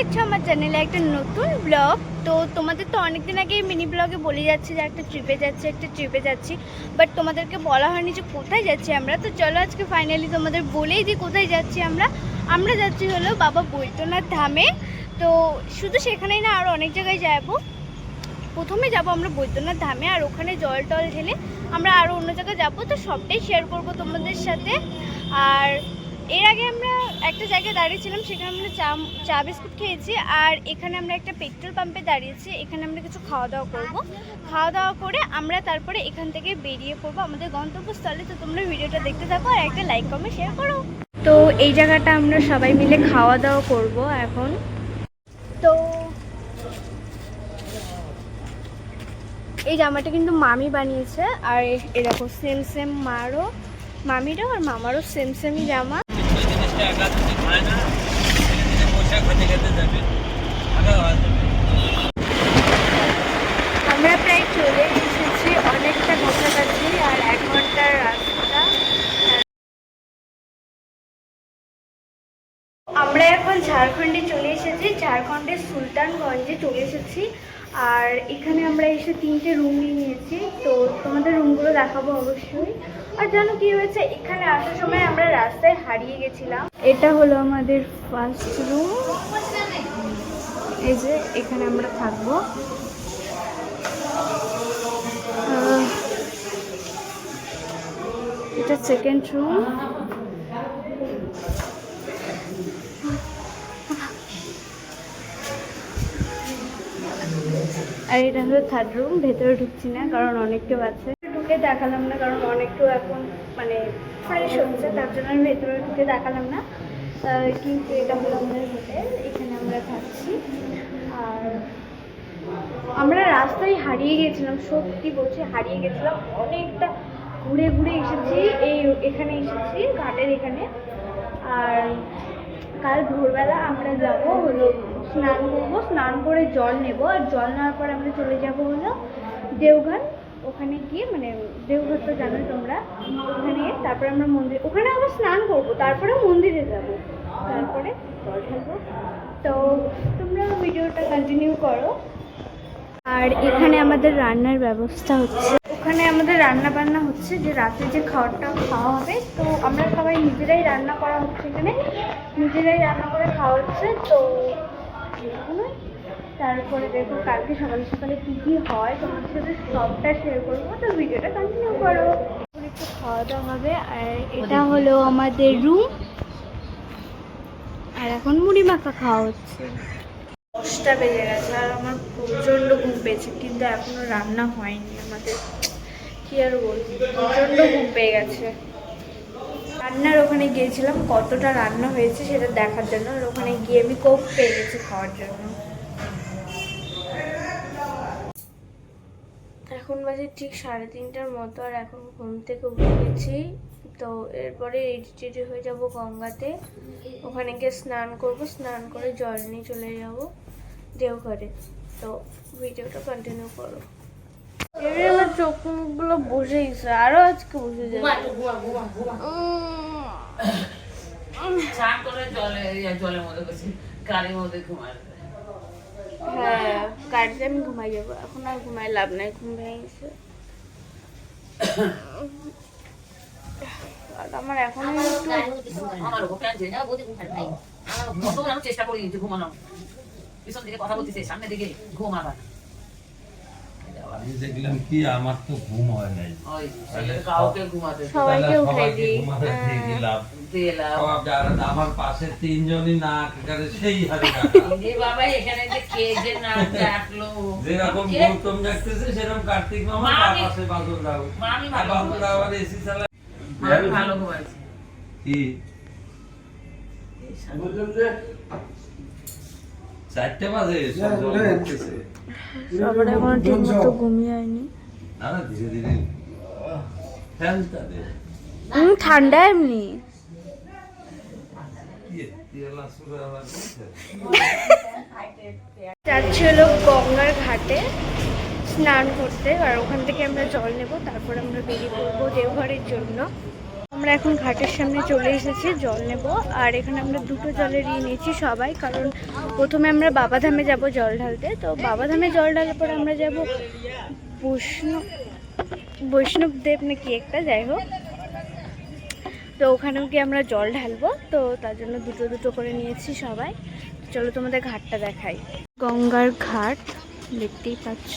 করছো আমার চ্যানেলে একটা নতুন ব্লগ। তো তোমাদের তো অনেকদিন আগে মিনি ব্লগে বলে যাচ্ছে যে একটা ট্রিপে যাচ্ছি, বাট তোমাদেরকে বলা হয়নি যে কোথায় যাচ্ছি আমরা। তো চলো আজকে ফাইনালি তোমাদের বলেই দিই কোথায় যাচ্ছি আমরা যাচ্ছি হলো বাবা বৈদ্যনাথ ধামে। তো শুধু সেখানেই না, আরও অনেক জায়গায় যাবো। প্রথমে যাব আমরা বৈদ্যনাথ ধামে, আর ওখানে জল টল ঢেলে আমরা আরও অন্য জায়গায় যাবো। তো সবটাই শেয়ার করব তোমাদের সাথে। আর এর আগে আমরা একটা জায়গায় দাঁড়িয়েছিলাম, সেখানে আমরা চা বিস্কুট খেয়েছি। আর এখানে আমরা একটা পেট্রোল পাম্পে দাঁড়িয়েছি, এখানে আমরা কিছু খাওয়া দাওয়া করবো। খাওয়া দাওয়া করে আমরা তারপরে এখান থেকে বেরিয়ে পড়বো আমাদের গন্তব্যস্থলে। তো তোমরা ভিডিওটা দেখতে থাকো আর একটা লাইক কমেন্ট শেয়ার করো। তো এই জায়গাটা আমরা সবাই মিলে খাওয়া দাওয়া করবো এখন। তো এই জামাটা কিন্তু মামি বানিয়েছে, আর এ দেখো সেম মামিরও আর মামারও সেমই জামা। আমরা প্রায় চলে এসেছি, অনেকটা কাছাকাছি, আর 1 ঘন্টার রাস্তা। আমরা এখন ঝাড়খণ্ডে চলে এসেছি, ঝাড়খণ্ডের সুলতানগঞ্জে চলে এসেছি। আর এখানে আমরা এসে 3টে রুম নিয়ে নিয়েছি। তো তোমাদের রুমগুলো দেখাবো অবশ্যই। আর জানো কি হয়েছে, এখানে আসার সময় আমরা রাস্তায় হারিয়ে গেছিলাম। এটা হলো আমাদের ফার্স্ট রুম, এই যে এখানে আমরা থাকবো। এটা সেকেন্ড রুম। আর এটা হলো থার্ড রুম। ভেতরে ঢুকছি না কারণ অনেক কেউ আছে, ঢুকে দেখালাম না কারণ অনেক কেউ এখন মানে ফ্রেশ হচ্ছে, তার জন্য আমি ভেতরে ঢুকে দেখালাম না। কিন্তু এটা হলো আমাদের হোটেল, এখানে আমরা থাকছি। আর আমরা রাস্তায় হারিয়ে গেছিলাম, সত্যি বলছি হারিয়ে গেছিলাম। অনেকটা ঘুরে এসেছি, এখানে এসেছি ঘাটের এখানে। আর কাল ভোরবেলা আমরা যাব হলো স্নান করবো, স্নান করে জল নেব। আর জল নেওয়ার পর আমরা চলে যাব হলো দেওঘর। ওখানে গিয়ে মানে দেওঘর তো জানোই তোমরা, ওখানে তারপরে আমরা ওখানে আবার স্নান করব, তারপরে মন্দিরে যাব, তারপরে জল ঢালবো। তো তোমরা ভিডিওটা কন্টিনিউ করো। আর এখানে আমাদের রান্নার ব্যবস্থা হচ্ছে, ওখানে আমাদের রান্না বান্না হচ্ছে, যে রাতে যে খাওয়াটা খাওয়া হবে। তো আমরা সবাই নিজেরাই রান্না করা হচ্ছে, এখানে নিজেরাই রান্না করে খাওয়া হচ্ছে। তো তারপরে দেখো কালকে সকালে কী হয় তোমাদের সাথে সবটা শেয়ার করবো। তো ভিডিওটা কন্টিনিউ করো। একটু খাওয়া দাওয়া হবে। আর এটা হলো আমাদের রুম, আর এখন মুড়ি মাখা খাওয়া হচ্ছে। 10টা বেজে গেছে আর আমার প্রচণ্ড ঘুম পেয়েছে, কিন্তু এখনো রান্না হয়নি আমাদের। কি আর বলবো, প্রচণ্ড ঘুম পেয়ে গেছে। রান্নার ওখানে গিয়েছিলাম, কতটা রান্না হয়েছে সেটা দেখার জন্য। আর ওখানে গিয়ে আমি কোক পেয়ে গেছি খাওয়ার জন্য। এখন বাজে ঠিক 3:30টার মতো, আর এখন ঘুম থেকে উঠে গেছি। তো এরপরে রেডি হয়ে যাব গঙ্গাতে, ওখানে গিয়ে স্নান করব, স্নান করে জল নিয়ে চলে যাব দেওঘরে। তো ভিডিওটা কন্টিনিউ করো। আমার চোখ মুখগুলো বসে গেছে, আরো আজকে বসে যাবে। হ্যাঁ, গাড়িতে আমি ঘুমাই যাবো, এখন আর ঘুমাই লাভ নাই, ঘুম ভেঙে গেছে। আমার এখন চেষ্টা করি ঘুমানো, পিছন দিকে কথা বলতেছে, সামনে দিকে ঘুম আবার। আমি দেখলাম কি আমার তো ঘুম হয় নাই, কাউকে ঘুমাতে সবাইকে উঠাই দিই। আমার পাশে 3জনই না একেবারে সেই হারে বাবা এখানে যে কে যে নাক ডাকলো, যেরকম গৌতম ডাকতেছে সেরকম কার্তিক মামা, তার পাশে বাদল রাও। বাদল রাও আর এসি চালায় ভালো ঘুমাইছে কি 4টে বাজে সবার এখন ঠিক মতো ঘুমিয়ে হয়নি। না না ধীরে ধীরে ফ্যান চালে ঠান্ডা এমনি। যাচ্ছি হলো গঙ্গার ঘাটে স্নান করতে, আর ওখান থেকে আমরা জল নেব, তারপর আমরা বেরিয়ে পড়বো দেওঘরের জন্য। আমরা আমরা এখন ঘাটের সামনে চলে এসেছি জল নেব। আর এখানে আমরা দুটো জলের নিয়েছি সবাই, কারণ প্রথমে আমরা বাবাধামে যাব জল ঢালতে। তো বাবাধামে জল ঢালার পর আমরা যাব বৈষ্ণবদেব নাকি একটা, যাই হোক, তো ওখানেও গিয়ে আমরা জল ঢালবো। তো তার জন্য দুটো দুটো করে নিয়েছি সবাই। চলো তোমাদের ঘাটটা দেখাই। গঙ্গার ঘাট দেখতেই পাচ্ছ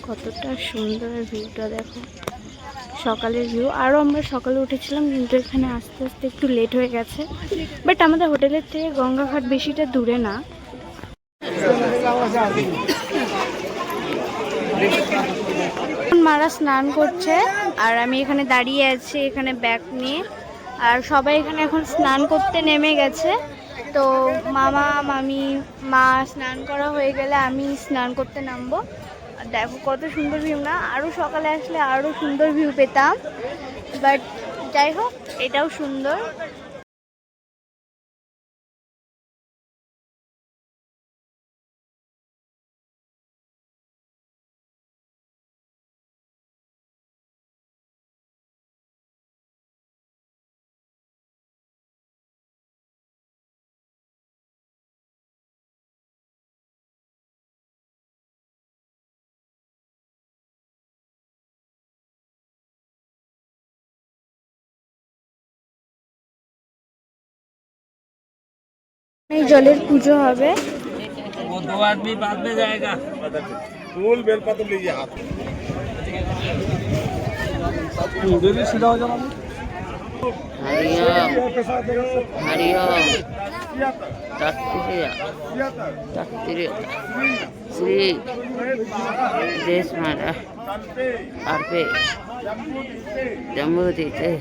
কতটা সুন্দর, ভিউটা দেখো, সকালের ভিউ। আরও আমরা সকালে উঠেছিলাম, কিন্তু এখানে আস্তে আস্তে একটু লেট হয়ে গেছে। বাট আমাদের হোটেলের থেকে গঙ্গা ঘাট বেশিটা দূরে না। মারা স্নান করছে আর আমি এখানে দাঁড়িয়ে আছি এখানে ব্যাগ নিয়ে। আর সবাই এখানে এখন স্নান করতে নেমে গেছে। তো মামা মামি মা স্নান করা হয়ে গেলে আমি স্নান করতে নামবো। দেখো কত সুন্দর ভিউ না? আরও সকালে আসলে আরও সুন্দর ভিউ পেতাম, বাট যাই হোক এটাও সুন্দর। এই জলের পুজো হবে। वो दो आदमी बाद में जाएगा। फूल बेलपत्र लीजिए हाथ सीधा हो जाना। हरिओम हरिओम श्री देश महाराज अर्पे जम्मू दीते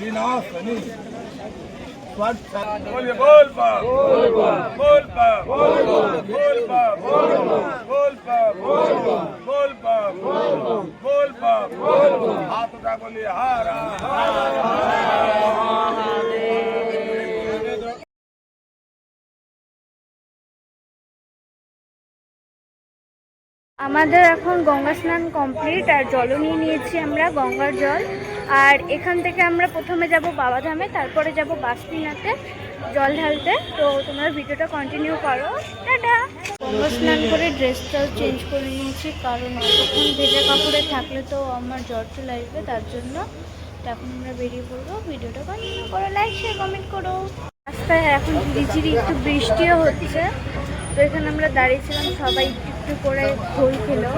विनाशनी स्वच्छ बोलिए बोल पा बोल पा बोल पा बोल पा बोल पा बोल पा बोल पा हाथ उठा बोलिए हरा আমাদের এখন গঙ্গা স্নান কমপ্লিট আর জলও নিয়ে নিয়েছি আমরা, গঙ্গার জল। আর এখান থেকে আমরা প্রথমে যাব বাবাধামে, তারপরে যাব বাসুকিনাথে জল ঢালতে। তো তোমরা ভিডিওটা কন্টিনিউ করো। টাটা। গঙ্গা স্নান করে ড্রেসটাও চেঞ্জ করে নিয়েছি, কারণ অতক্ষণ ভেজা কাপড়ে থাকলে তো আমার জ্বর চলে আসবে, তার জন্য। তো এখন আমরা বেরিয়ে পড়বো। ভিডিওটা কন্টিনিউ করো, লাইক শেয়ার কমেন্ট করো। রাস্তায় এখন ঝিরিঝিরি একটু বৃষ্টিও হচ্ছে। তো এখানে আমরা দাঁড়িয়েছিলাম, সবাই একটু করে ঘোল খেলো,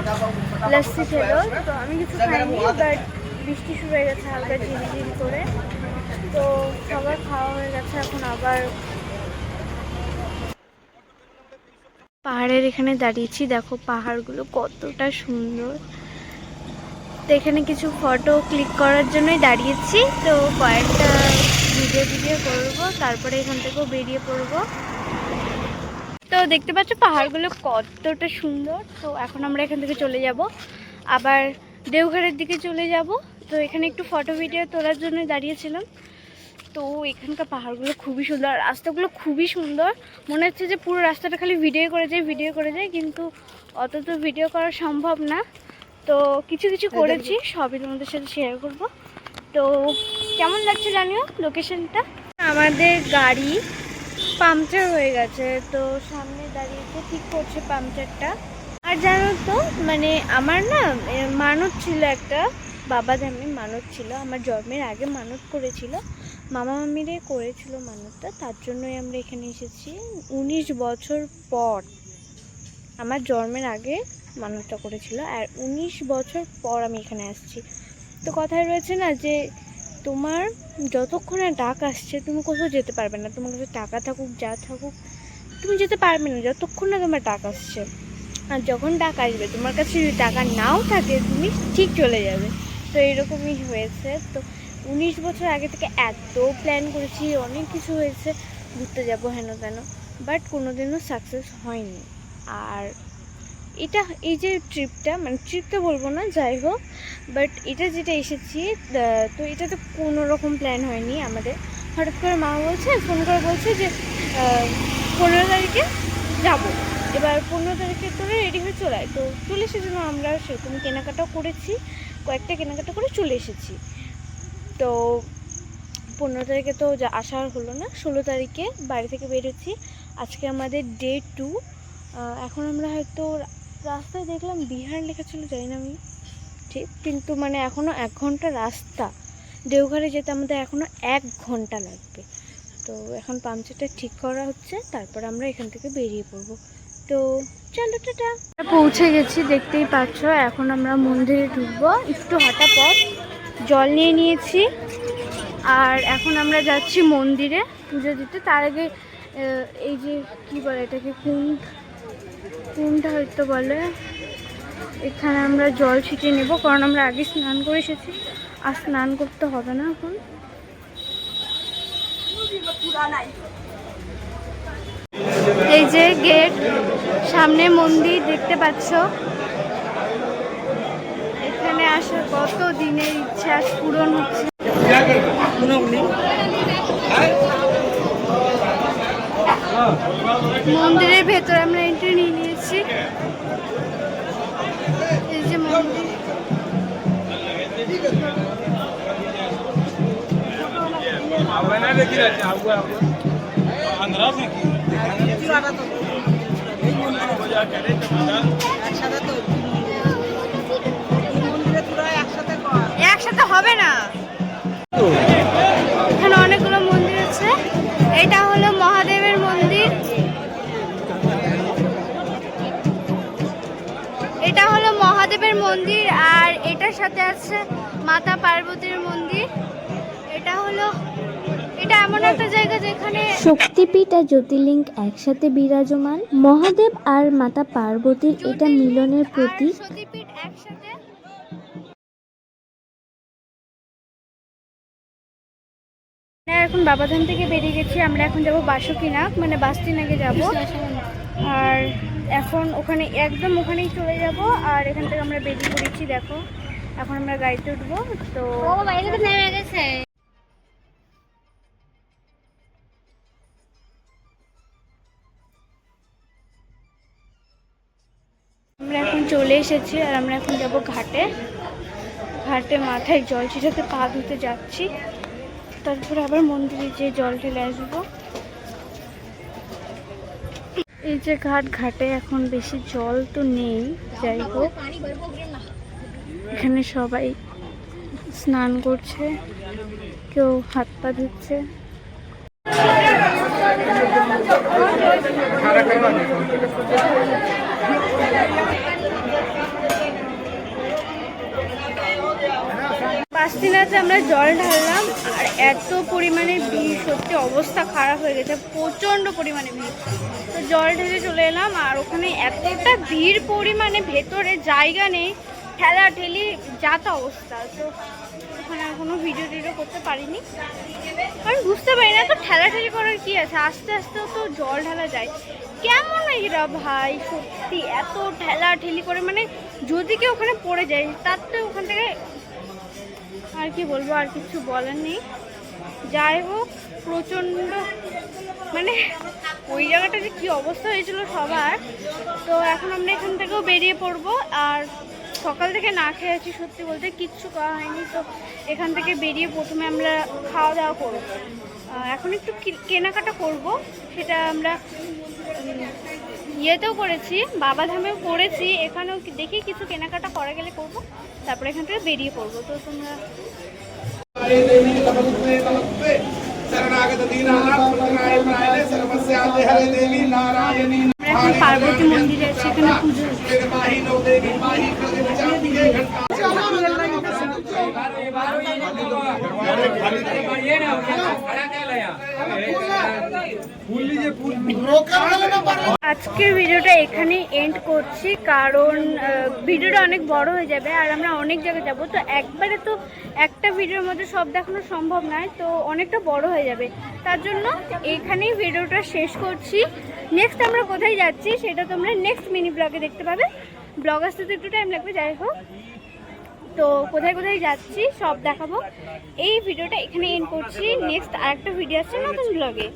লস্যি খেলো। তো আমি কিছু খাইনি, বাট বৃষ্টি শুরু হয়ে গেছে হালকা ঝিরিঝিরি করে। তো সবার খাওয়া হয়ে গেছে, এখন আবার পাহাড়ের এখানে দাঁড়িয়েছি। দেখো পাহাড়গুলো কতটা সুন্দর। তো এখানে কিছু ফটো ক্লিক করার জন্যই দাঁড়িয়েছি। তো কয়েকটা ভিডিও করবো, তারপরে এখান থেকেও বেরিয়ে পড়বো। তো দেখতে পাচ্ছ পাহাড়গুলো কতটা সুন্দর। তো এখন আমরা এখান থেকে চলে যাব, আবার দেওঘরের দিকে চলে যাব। তো এখানে একটু ফটো ভিডিও তোলার জন্য দাঁড়িয়েছিলাম। তো এখানকার পাহাড়গুলো খুবই সুন্দর, রাস্তাগুলো খুবই সুন্দর। মনে হচ্ছে যে পুরো রাস্তাটা খালি ভিডিও করে যায়, কিন্তু অত তো ভিডিও করা সম্ভব না। তো কিছু কিছু করেছি, সবই তোমাদের সাথে শেয়ার করব। তো কেমন লাগছে জানিও লোকেশনটা। আমাদের গাড়ি পাংচার হয়ে গেছে, তো সামনে দাঁড়িয়েছে ঠিক করছে পাংচারটা। আর জানো তো মানে আমার না মানত ছিল একটা, বাবাধামে মানত ছিল, আমার জন্মের আগে মানত করেছিল, মামা মামিরে করেছিল মানতটা, তার জন্যই আমরা এখানে এসেছি। 19 বছর পর, আমার জন্মের আগে মানতটা করেছিল, আর 19 বছর পর আমি এখানে আসছি। তো কথায় রয়েছে না যে তোমার যতক্ষণে ডাক আসছে তুমি কোথাও যেতে পারবে না, তোমার কাছে টাকা থাকুক যা থাকুক তুমি যেতে পারবে না যতক্ষণ না তোমার ডাক আসছে। আর যখন ডাক আসবে তোমার কাছে যদি টাকা নাও থাকে তুমি ঠিক চলে যাবে। তো এরকমই হয়েছে। তো 19 বছর আগে থেকে এত প্ল্যান করেছি, অনেক কিছু হয়েছে, ঘুরতে যাবো হেন তেন, বাট কোনোদিনও সাকসেস হয়নি। আর এটা এই যে ট্রিপটা, মানে ট্রিপটা বলবো না, যাই হোক, বাট এটা যেটা এসেছি, তো এটাতে কোনো রকম প্ল্যান হয়নি আমাদের। হঠাৎ করে মা বলছে, ফোন করে বলছে যে 15 তারিখে যাবো এবার 15 তারিখে তোরা রেডি হয়ে চলে আয়। তো চলে এসেছি, আমরা সেরকম কেনাকাটাও করেছি, কয়েকটা কেনাকাটা করে চলে এসেছি। তো 15 তারিখে তো আসা হলো না, 16 তারিখে বাড়ি থেকে বেরোচ্ছি। আজকে আমাদের ডে 2। এখন আমরা হয়তো রাস্তায় দেখলাম বিহার লেখা ছিল, জানি না আমি ঠিক, কিন্তু মানে এখনও 1 ঘন্টা রাস্তা, দেওঘরে যেতে আমাদের এখনও 1 ঘন্টা লাগবে। তো এখন পাংচারটা ঠিক করা হচ্ছে, তারপর আমরা এখান থেকে বেরিয়ে পড়বো। তো চলো টাটা। পৌঁছে গেছি, দেখতেই পাচ্ছ। এখন আমরা মন্দিরে ঢুকবো, একটু হাঁটা পথ, জল নিয়ে নিয়েছি। আর এখন আমরা যাচ্ছি মন্দিরে পুজো দিতে। তার আগে এই যে কি বলে এটাকে, কুণ্ডটা হয়তো বলে, এখানে আমরা জল ছিটিয়ে নেব, কারণ আমরা আগে স্নান করে এসেছি, আর স্নান করতে হবে না এখন। এই যে গেট, সামনে মন্দির দেখতে পাচ্ছ। এখানে আসার কত দিনের ইচ্ছা আজ পূরণ হচ্ছে। মন্দিরের ভেতরে আমরা এন্ট্রি নিয়ে নিয়েছি। এই যে মন্দির, একসাথে হবে না, এখানে অনেকগুলো মন্দির আছে। এটা হলো মহাদেবের মন্দির, এটা হলো মহাদেবের মন্দির, আর এটার সাথে আছে মাতা পার্বতীর মন্দির। এটা এমন একটা জায়গা যেখানে শক্তিপীঠ আর জ্যোতির্লিঙ্গ একসাথে বিরাজমান। মহাদেব আর মাতা পার্বতীর এটা মিলনের প্রতীক। সতীপীঠ একসাথে। এখন বাবাধাম থেকে বেরিয়ে গেছি, আমরা এখন যাব বাসুকিনাথ, মানে বাসটিনাকে যাব। আর এখন ওখানে একদম ওখানেই চলে যাব। আর এখান থেকে আমরা বেরিয়ে পড়েছি, দেখো এখন আমরা গাড়িতে উঠবো। তো নেমে গেছে। আমরা এখন চলে এসেছি, আর আমরা এখন যাব ঘাটে। মাথায় জল ছিটাতে পা ধুতে যাচ্ছি, তারপর আবার মন্দিরে যে জল ঢেলে আসবো। এই যে ঘাটে এখন বেশি জল তো নেই, যাই হোক এখানে সবাই স্নান করছে, কেউ হাত পা ধুচ্ছে। বাসটিনাতে আমরা জল ঢাললাম, আর এত পরিমাণে ভিড়, সত্যি অবস্থা খারাপ হয়ে গেছে, প্রচণ্ড পরিমাণে ভিড়। তো জল ঢেলে চলে এলাম, আর ওখানে এতটা ভিড় পরিমাণে, ভেতরে জায়গা নেই, ঠেলাঠেলি যাত অবস্থা। তো ওখানে আর কোনো ভিডিও করতে পারিনি, কারণ বুঝতে পারি না তো ঠেলাঠেলি করার কি আছে, আস্তে আস্তে তো জল ঢালা যায়। কেমন এরা ভাই, সত্যি এত ঠেলাঠেলি করে, মানে যদি কেউ ওখানে পড়ে যায় তার তো ওখান থেকে আর কি বলবো, আর কিছু বলার নেই। যাই হোক প্রচণ্ড, মানে ওই জায়গাটা যে কী অবস্থা হয়েছিল সবার। তো এখন আমরা এখান থেকেও বেরিয়ে পড়বো, আর সকাল থেকে না খেয়ে আছি, সত্যি বলতে কিচ্ছু খাওয়া হয়নি। তো এখান থেকে বেরিয়ে প্রথমে আমরা খাওয়া দাওয়া করবো, এখন একটু কেনাকাটা করব, সেটা আমরা ইয়েতেও করেছি, বাবাধামেও করেছি, এখানেও দেখি কিছু কেনাকাটা করা গেলে করবো, তারপরে এখান থেকে বেরিয়ে পড়বো। তো তোমরা এখন পার্বতী মন্দিরে আছে, এখানে পুজো আজকের ভিডিওটা এখানেই এন্ড করছি, কারণ ভিডিওটা অনেক বড় হয়ে যাবে, আর আমরা অনেক জায়গায় যাব। তো একবারে তো একটা ভিডিওর মধ্যে সব দেখানো সম্ভব নয়, তো অনেকটা বড় হয়ে যাবে, তার জন্য এখানেই ভিডিওটা শেষ করছি। নেক্সট আমরা কোথায় যাচ্ছি সেটা তোমরা নেক্সট মিনি ব্লগে দেখতে পাবে। ব্লগ আসতে তো একটু টাইম লাগবে, যাই হোক। তো কোথায় কোথায় যাচ্ছি সব দেখাবো। এই ভিডিওটা এখানে এন্ড করছি, নেক্সট আরেকটা ভিডিও আসছে নতুন ব্লগে।